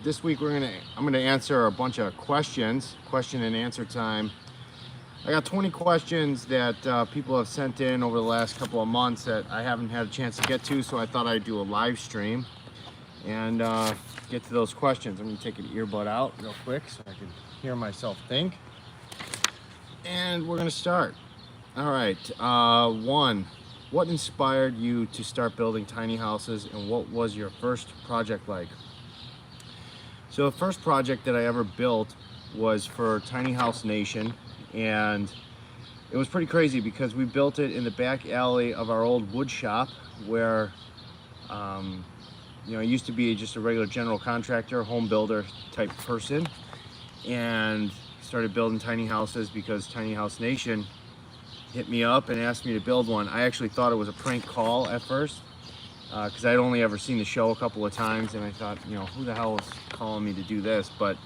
This week I'm gonna answer a bunch of questions, question and answer time. I got 20 questions that people have sent in over the last couple of months that I haven't had a chance to get to, so I thought I'd do a live stream and get to those questions. I'm gonna take an earbud out real quick so I can hear myself think. And we're gonna start. All right, one, what inspired you to start building tiny houses, and what was your first project like? So the first project that I ever built was for Tiny House Nation, and it was pretty crazy because we built it in the back alley of our old wood shop where I used to be just a regular general contractor, home builder type person, and started building tiny houses because Tiny House Nation hit me up and asked me to build one. I actually thought it was a prank call at first because I'd only ever seen the show a couple of times, and I thought, who the hell is calling me to do this? But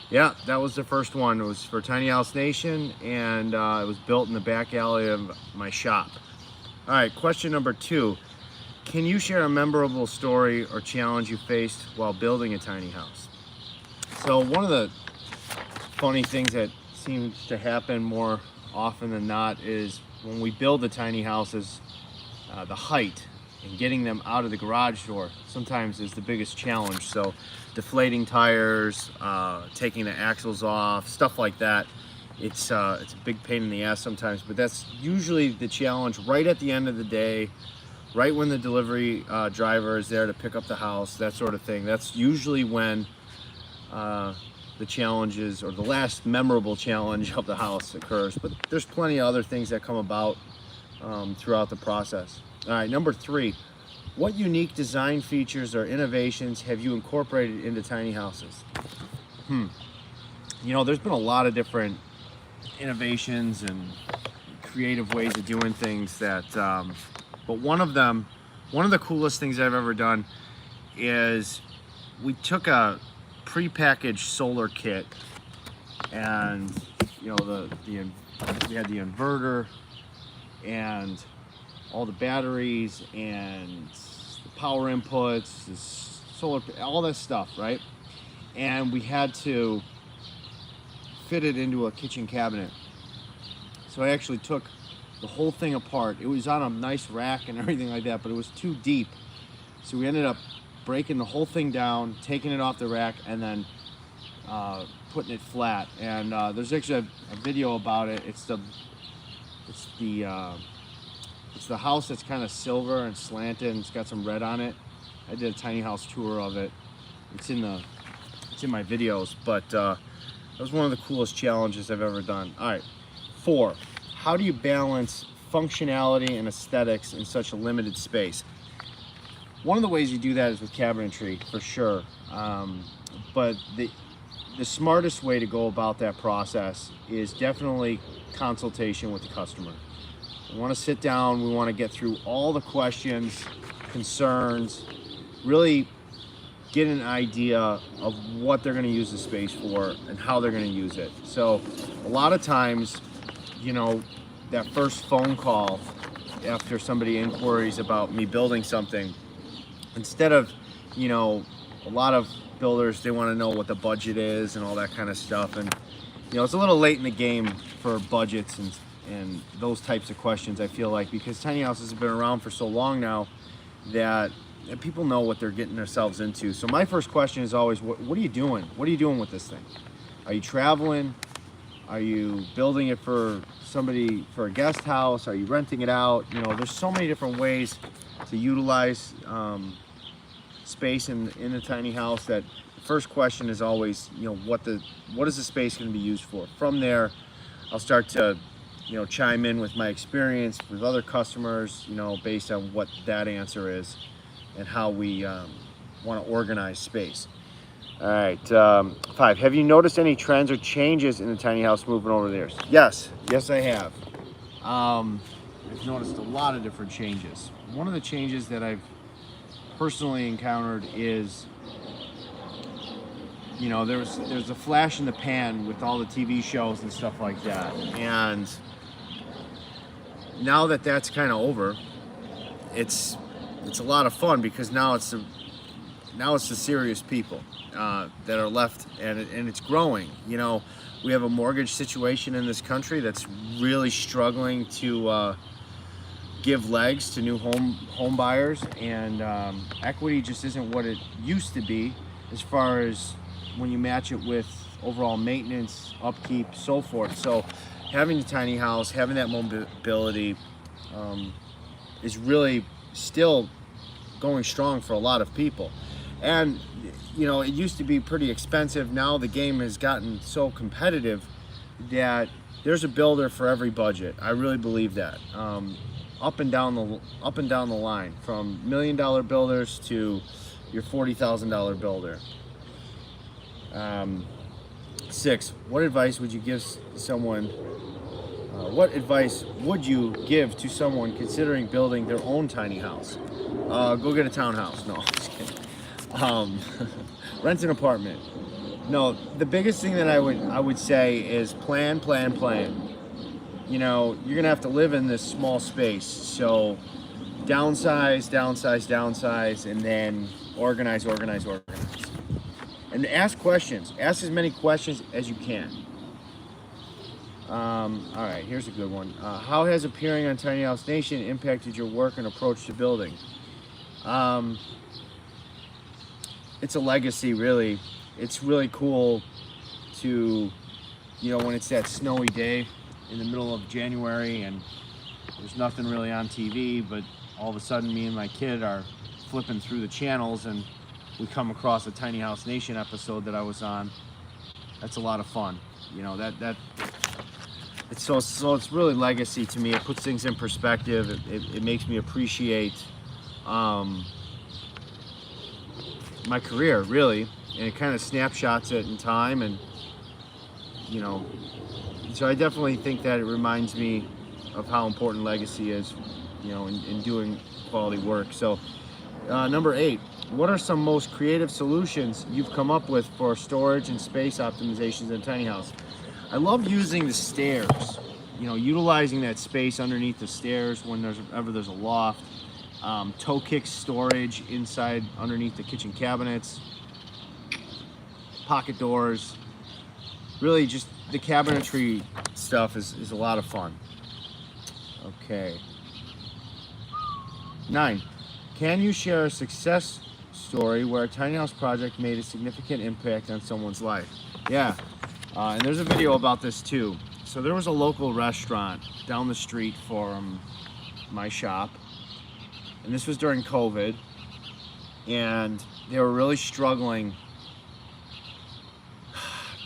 yeah, that was the first one. It was for Tiny House Nation, and it was built in the back alley of my shop. All right, question number 2. Can you share a memorable story or challenge you faced while building a tiny house? So one of the funny things that seems to happen more often than not is when we build the tiny houses, the height and getting them out of the garage door sometimes is the biggest challenge. So deflating tires, taking the axles off, stuff like that. It's a big pain in the ass sometimes, but that's usually the challenge right at the end of the day, right when the delivery driver is there to pick up the house, that sort of thing. That's usually when the challenges, or the last memorable challenge of the house, occurs. But there's plenty of other things that come about throughout the process. All right, number 3, what unique design features or innovations have you incorporated into tiny houses? There's been a lot of different innovations and creative ways of doing things that, but one of the coolest things I've ever done is we took a pre-packaged solar kit, and we had the inverter and all the batteries and the power inputs, the solar, all that stuff, right? And we had to fit it into a kitchen cabinet. So I actually took the whole thing apart. It was on a nice rack and everything like that, but it was too deep. So we ended up breaking the whole thing down, taking it off the rack, and then putting it flat. And there's actually a video about it. It's the house that's kind of silver and slanted, and it's got some red on it. I did a tiny house tour of it. It's in my videos, but that was one of the coolest challenges I've ever done. All right, 4, how do you balance functionality and aesthetics in such a limited space? One of the ways you do that is with cabinetry, for sure. But the smartest way to go about that process is definitely consultation with the customer. We want to sit down, we want to get through all the questions, concerns, really get an idea of what they're going to use the space for and how they're going to use it. So a lot of times, that first phone call after somebody inquiries about me building something, instead of, a lot of builders, they want to know what the budget is and all that kind of stuff. And, it's a little late in the game for budgets and those types of questions, I feel like, because tiny houses have been around for so long now that people know what they're getting themselves into. So my first question is always, what are you doing? What are you doing with this thing? Are you traveling? Are you building it for somebody, for a guest house? Are you renting it out? There's so many different ways to utilize space in a tiny house that the first question is always, what is the space going to be used for? From there, I'll start to chime in with my experience with other customers, based on what that answer is and how we want to organize space. All right, 5, have you noticed any trends or changes in the tiny house movement over the years? Yes, I have. I've noticed a lot of different changes. One of the changes that I've personally encountered is, there's a flash in the pan with all the TV shows and stuff like that. And now that that's kind of over, it's a lot of fun because now it's now it's the serious people that are left, and it's growing. You know, we have a mortgage situation in this country that's really struggling to give legs to new home buyers, and equity just isn't what it used to be as far as when you match it with overall maintenance, upkeep, so forth. So having a tiny house, having that mobility is really still going strong for a lot of people. And you know, it used to be pretty expensive. Now the game has gotten so competitive that there's a builder for every budget. I really believe that. Up and down the line, from $1 million builders to your $40,000 builder. 6. What advice would you give someone? What advice would you give to someone considering building their own tiny house? Go get a townhouse. No, just kidding. Rent an apartment. No, the biggest thing that I would say is plan. You know, you're gonna have to live in this small space, so downsize, and then organize, and ask questions. Ask as many questions as you can. All right, here's a good one. How has appearing on Tiny House Nation impacted your work and approach to building? It's a legacy, really. It's really cool to, you know, when it's that snowy day in the middle of January and there's nothing really on TV, but all of a sudden me and my kid are flipping through the channels and we come across a Tiny House Nation episode that I was on. That's a lot of fun. You know, it's so it's really legacy to me. It puts things in perspective. It makes me appreciate my career, really, and it kind of snapshots it in time. And you know, so I definitely think that it reminds me of how important legacy is, you know, in doing quality work. So number 8, what are some most creative solutions you've come up with for storage and space optimizations in a tiny house? I love using the stairs, you know, utilizing that space underneath the stairs whenever there's a loft. Toe kick storage inside underneath the kitchen cabinets, pocket doors. Really just the cabinetry stuff is a lot of fun. Okay. 9. Can you share a success story where a tiny house project made a significant impact on someone's life? Yeah, and there's a video about this too. So there was a local restaurant down the street from my shop, and this was during COVID, and they were really struggling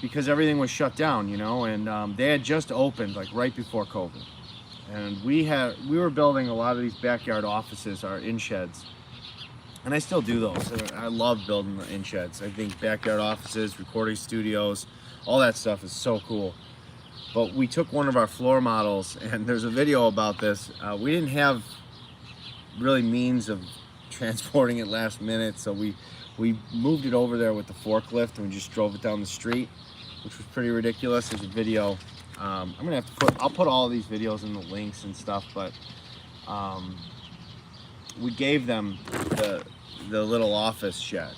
because everything was shut down, you know, and they had just opened like right before COVID. And we were building a lot of these backyard offices, our in sheds, and I still do those. I love building the in sheds. I think backyard offices, recording studios, all that stuff is so cool. But we took one of our floor models, and there's a video about this. We didn't have really means of transporting it last minute, so we moved it over there with the forklift, and we just drove it down the street, which was pretty ridiculous. There's a video. I'm gonna have to I'll put all of these videos in the links and stuff, but we gave them the little office shed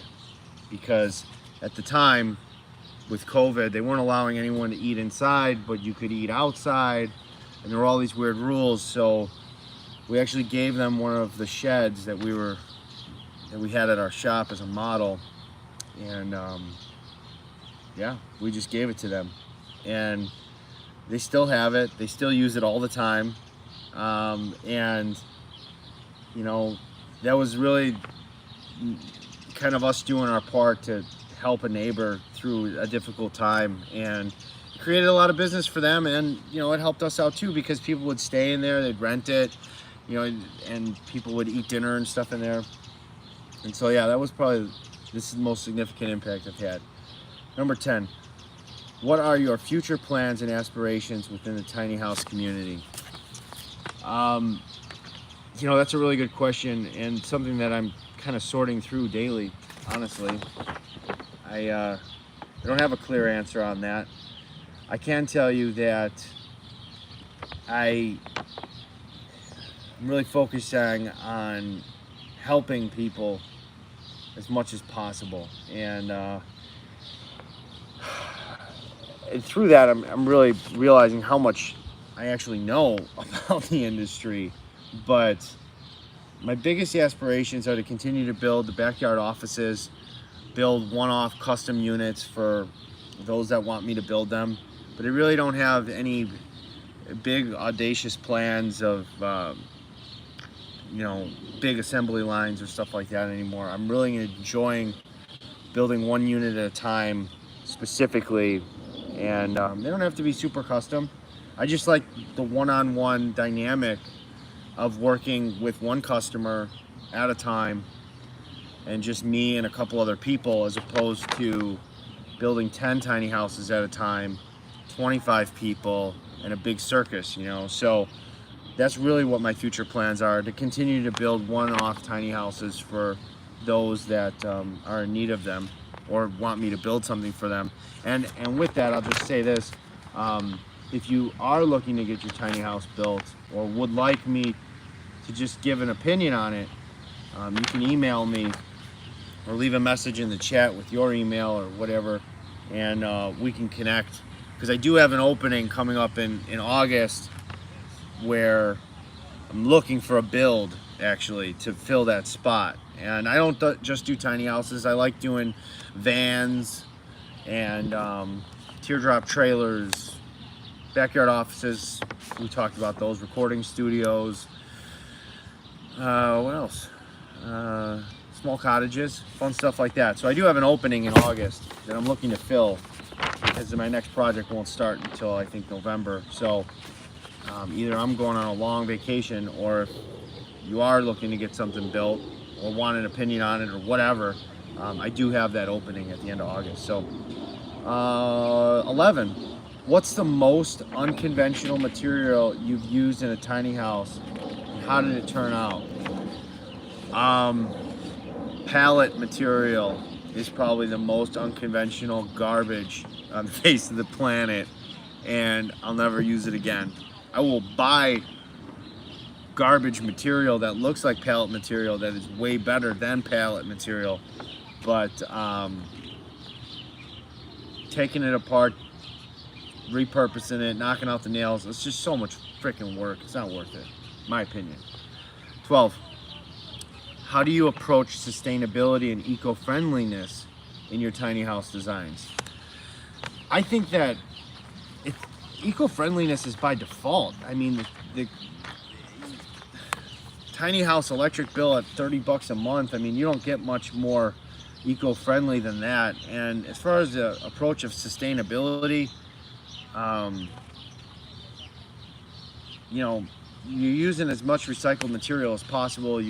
because at the time with COVID, they weren't allowing anyone to eat inside, but you could eat outside, and there were all these weird rules. So we actually gave them one of the sheds that we had at our shop as a model, and yeah, we just gave it to them, and they still have it. They still use it all the time, and you know, that was really kind of us doing our part to help a neighbor through a difficult time, and it created a lot of business for them, and you know, it helped us out too because people would stay in there, they'd rent it, you know, and people would eat dinner and stuff in there. And so yeah, this is the most significant impact I've had. Number 10, what are your future plans and aspirations within the tiny house community? You know, that's a really good question, and something that I'm kind of sorting through daily, honestly. I don't have a clear answer on that. I can tell you that I'm really focusing on helping people as much as possible. And through that, I'm really realizing how much I actually know about the industry. But my biggest aspirations are to continue to build the backyard offices, build one-off custom units for those that want me to build them. But I really don't have any big audacious plans of big assembly lines or stuff like that anymore. I'm really enjoying building one unit at a time specifically, and they don't have to be super custom. I just like the one-on-one dynamic of working with one customer at a time and just me and a couple other people, as opposed to building 10 tiny houses at a time, 25 people, and a big circus, So that's really what my future plans are, to continue to build one-off tiny houses for those that are in need of them or want me to build something for them. And with that, I'll just say this. If you are looking to get your tiny house built or would like me to just give an opinion on it, you can email me or leave a message in the chat with your email or whatever, and we can connect. Because I do have an opening coming up in August where I'm looking for a build, actually, to fill that spot. And I don't just do tiny houses. I like doing vans and teardrop trailers, backyard offices. We talked about those, recording studios. What else? Small cottages, fun stuff like that. So I do have an opening in August that I'm looking to fill, because my next project won't start until I think November. So either I'm going on a long vacation, or if you are looking to get something built or want an opinion on it or whatever, I do have that opening at the end of August. So 11, what's the most unconventional material you've used in a tiny house, and how did it turn out? Pallet material is probably the most unconventional garbage on the face of the planet, and I'll never use it again. I will buy garbage material that looks like pallet material that is way better than pallet material, but taking it apart, repurposing it, knocking out the nails, it's just so much freaking work. It's not worth it, in my opinion. 12, how do you approach sustainability and eco-friendliness in your tiny house designs? I think that eco-friendliness is by default. I mean, the tiny house electric bill at $30 a month, I mean, you don't get much more eco-friendly than that. And as far as the approach of sustainability, you're using as much recycled material as possible.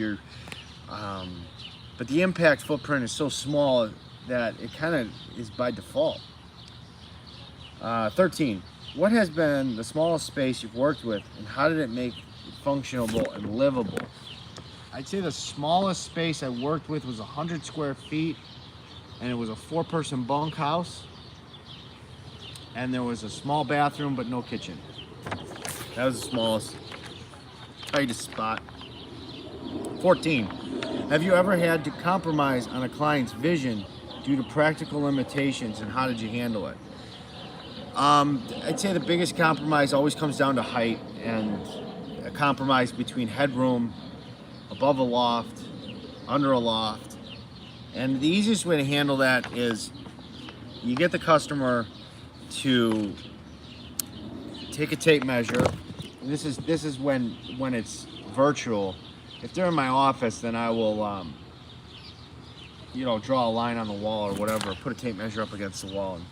But the impact footprint is so small that it kind of is by default. 13, what has been the smallest space you've worked with, and how did it make it functional and livable? I'd say the smallest space I worked with was 100 square feet, and it was a 4-person bunkhouse, and there was a small bathroom but no kitchen. That was the smallest, tightest spot. 14, have you ever had to compromise on a client's vision due to practical limitations, and how did you handle it? I'd say the biggest compromise always comes down to height, and a compromise between headroom, above a loft, under a loft. And the easiest way to handle that is you get the customer to take a tape measure. This is when it's virtual. If they're in my office, then I will draw a line on the wall or whatever, put a tape measure up against the wall, and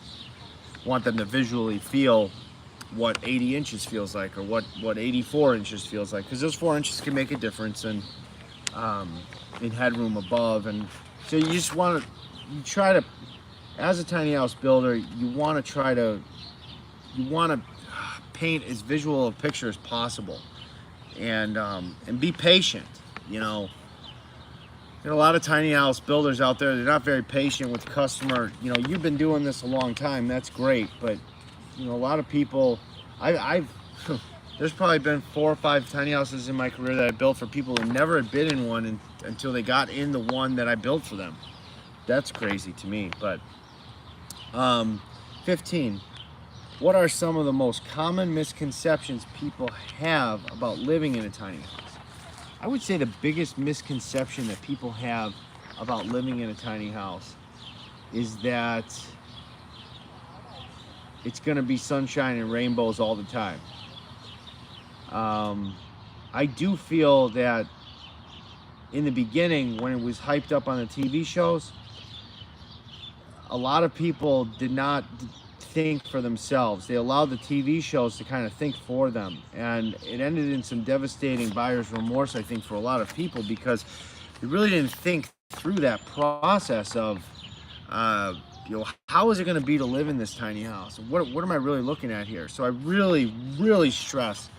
want them to visually feel what 80 inches feels like, or what 84 inches feels like, because those 4 inches can make a difference in headroom above. And so you just want to, try to, as a tiny house builder, you want to paint as visual a picture as possible, and be patient. There are a lot of tiny house builders out there. They're not very patient with the customer. You've been doing this a long time. That's great, but a lot of people. I've there's probably been 4 or 5 tiny houses in my career that I built for people who never had been in one until they got in the one that I built for them. that's crazy to me. But 15. What are some of the most common misconceptions people have about living in a tiny house? I would say the biggest misconception that people have about living in a tiny house is that it's going to be sunshine and rainbows all the time. I do feel that in the beginning, when it was hyped up on the TV shows, a lot of people did not think for themselves. They allowed the TV shows to kind of think for them, and it ended in some devastating buyer's remorse, I think, for a lot of people, because they really didn't think through that process of how is it going to be to live in this tiny house? What am I really looking at here? So I really stress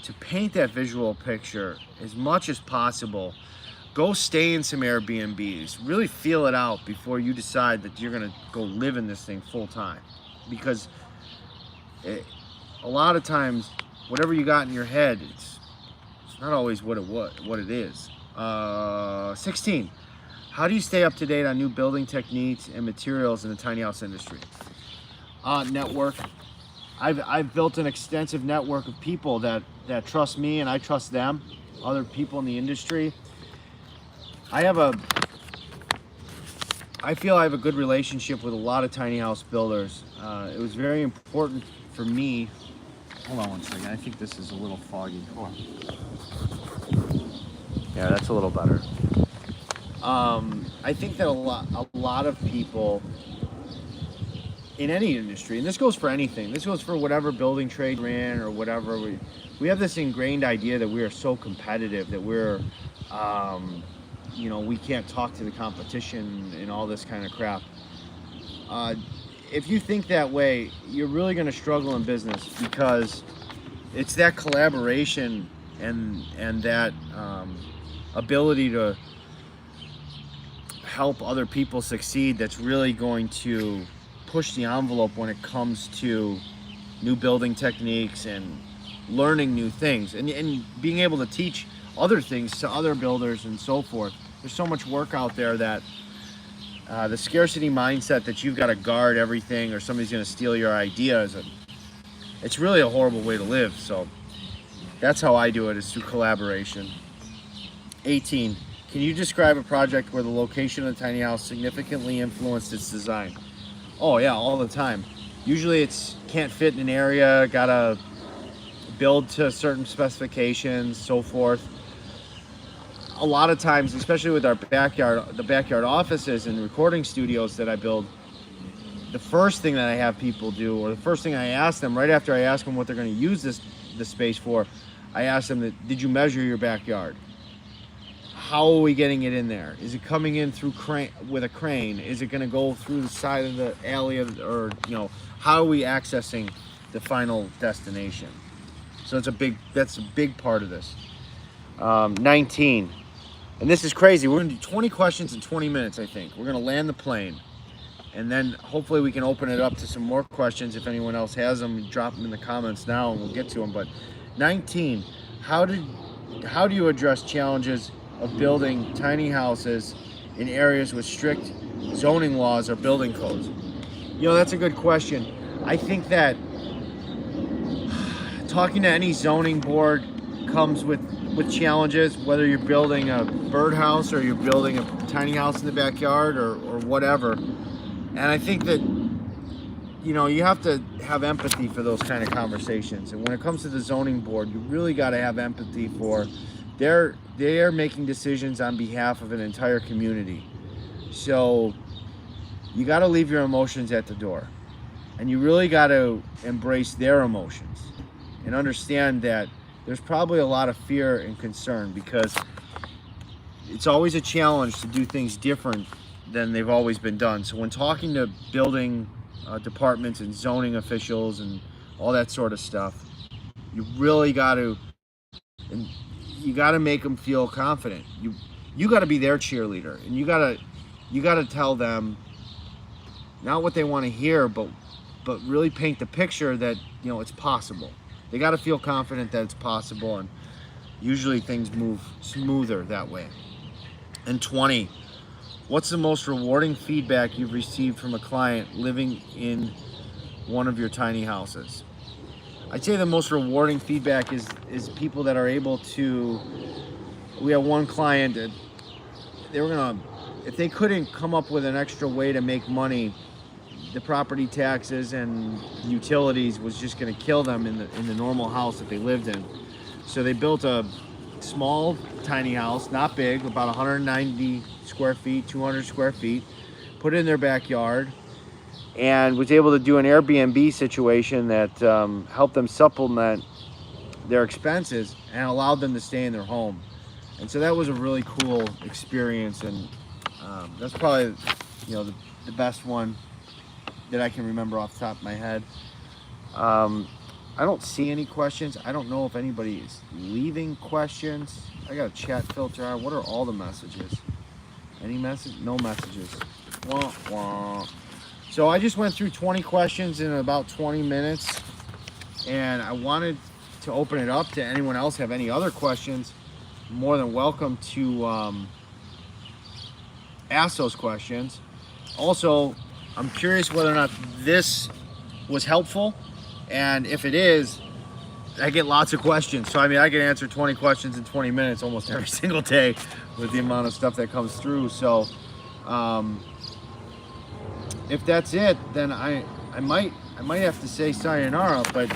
to paint that visual picture as much as possible. Go stay in some Airbnbs. Really feel it out before you decide that you're going to go live in this thing full time. Because a lot of times, whatever you got in your head, it's not always what it is. 16. How do you stay up to date on new building techniques and materials in the tiny house industry? Network. I've built an extensive network of people that trust me and I trust them, other people in the industry. I feel I have a good relationship with a lot of tiny house builders. It was very important for me. Hold on one second. I think this is a little foggy. Hold on. Yeah, that's a little better. I think that a lot of people in any industry, and this goes for anything, this goes for whatever building trade we're in or whatever, we have this ingrained idea that we are so competitive, that we're, we can't talk to the competition and all this kind of crap. If you think that way, you're really going to struggle in business, because it's that collaboration and that ability to help other people succeed that's really going to push the envelope when it comes to new building techniques and learning new things and being able to teach other things to other builders and so forth. There's so much work out there that the scarcity mindset that you've got to guard everything or somebody's going to steal your ideas, it's really a horrible way to live. So that's how I do it, is through collaboration. 18. Can you describe a project where the location of the tiny house significantly influenced its design? Oh yeah, all the time. Usually it's can't fit in an area, gotta build to certain specifications, so forth. A lot of times, especially with the backyard offices and recording studios that I build, the first thing that I have people do, or the first thing I ask them right after I ask them what they're going to use the space for, I ask them, did you measure your backyard? How are we getting it in there? Is it coming in through with a crane? Is it going to go through the side of the alley, or how are we accessing the final destination? So that's a big part of this. 19, and this is crazy. We're going to do 20 questions in 20 minutes. I think we're going to land the plane, and then hopefully we can open it up to some more questions. If anyone else has them, drop them in the comments now, and we'll get to them. But 19, how do you address challenges of building tiny houses in areas with strict zoning laws or building codes? That's a good question. I think that talking to any zoning board comes with challenges, whether you're building a birdhouse or you're building a tiny house in the backyard or whatever. And I think that you have to have empathy for those kind of conversations. And when it comes to the zoning board, you really got to have empathy for they're making decisions on behalf of an entire community. So you got to leave your emotions at the door, and you really got to embrace their emotions and understand that there's probably a lot of fear and concern, because it's always a challenge to do things different than they've always been done. So when talking to building departments and zoning officials and all that sort of stuff, you really got to make them feel confident. You got to be their cheerleader, and you got to tell them not what they want to hear, but really paint the picture that it's possible. They got to feel confident that it's possible, and usually things move smoother that way. And 20, What's the most rewarding feedback you've received from a client living in one of your tiny houses? I'd say the most rewarding feedback is people that are able to. We have one client that they were gonna, if they couldn't come up with an extra way to make money, the property taxes and utilities was just gonna kill them in the normal house that they lived in. So they built a small, tiny house, not big, about 190 square feet, 200 square feet, put it in their backyard, and was able to do an Airbnb situation that helped them supplement their expenses and allowed them to stay in their home. And so that was a really cool experience, and that's probably, you know, the best one that I can remember off the top of my head. I don't see any questions. I don't know if anybody is leaving questions. I got a chat filter on. What are all the messages? Any message? No messages. Wah, wah. So I just went through 20 questions in about 20 minutes, and I wanted to open it up to anyone else have any other questions. More than welcome to ask those questions. Also, I'm curious whether or not this was helpful, and if it is, I get lots of questions. So I mean, I can answer 20 questions in 20 minutes almost every single day with the amount of stuff that comes through. So if that's it, then I might have to say sayonara. But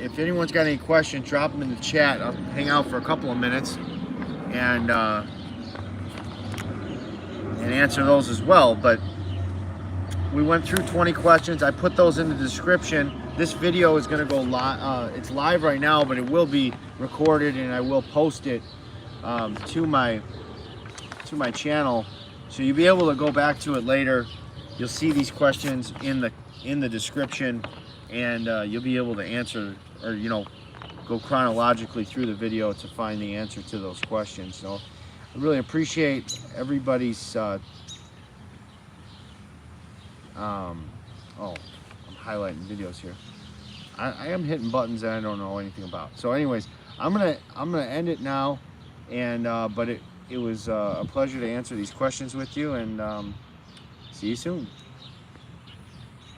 if anyone's got any questions, drop them in the chat. I'll hang out for a couple of minutes and answer those as well. But we went through 20 questions. I put those in the description. This video is going to go live. It's live right now, but it will be recorded, and I will post it to my channel, so you'll be able to go back to it later. You'll see these questions in the description, and you'll be able to answer, or go chronologically through the video to find the answer to those questions. So I really appreciate everybody's. Oh, I'm highlighting videos here. I am hitting buttons that I don't know anything about. So, anyways, I'm gonna end it now, and but it was a pleasure to answer these questions with you, and see you soon.